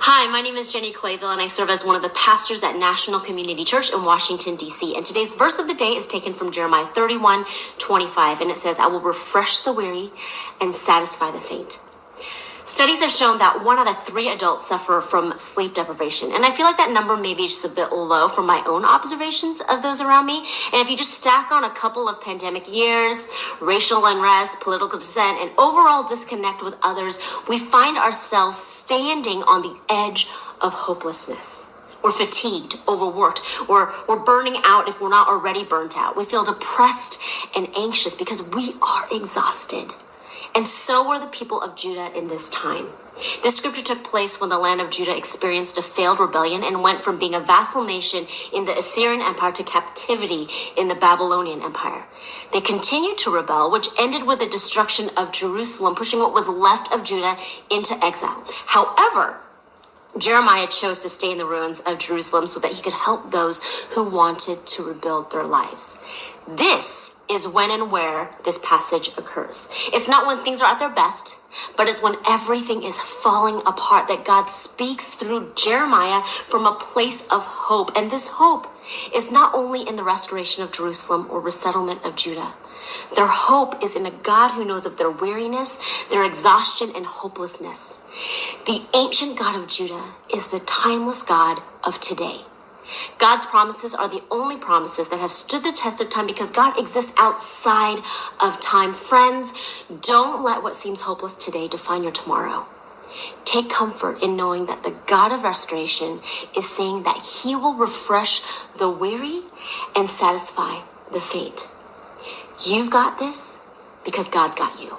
Hi, my name is Jenny Clayville, and I serve as one of the pastors at National Community Church in Washington, D.C. And today's verse of the day is taken from Jeremiah 31:25, and it says, "I will refresh the weary and satisfy the faint." Studies have shown that 1 out of 3 adults suffer from sleep deprivation. And I feel like that number may be just a bit low from my own observations of those around me. And if you just stack on a couple of pandemic years, racial unrest, political dissent, and overall disconnect with others, we find ourselves standing on the edge of hopelessness. We're fatigued, overworked, we're burning out if we're not already burnt out. We feel depressed and anxious because we are exhausted. And so were the people of Judah in this time. This scripture took place when the land of Judah experienced a failed rebellion and went from being a vassal nation in the Assyrian Empire to captivity in the Babylonian Empire. They continued to rebel, which ended with the destruction of Jerusalem, pushing what was left of Judah into exile. However, Jeremiah chose to stay in the ruins of Jerusalem so that he could help those who wanted to rebuild their lives. This is when and where this passage occurs. It's not when things are at their best, but it's when everything is falling apart that God speaks through Jeremiah from a place of hope. And this hope is not only in the restoration of Jerusalem or resettlement of Judah. Their hope is in a God who knows of their weariness, their exhaustion, and hopelessness. The ancient God of Judah is the timeless God of today. God's promises are the only promises that have stood the test of time because God exists outside of time. Friends, don't let what seems hopeless today define your tomorrow. Take comfort in knowing that the God of restoration is saying that he will refresh the weary and satisfy the faint. You've got this because God's got you.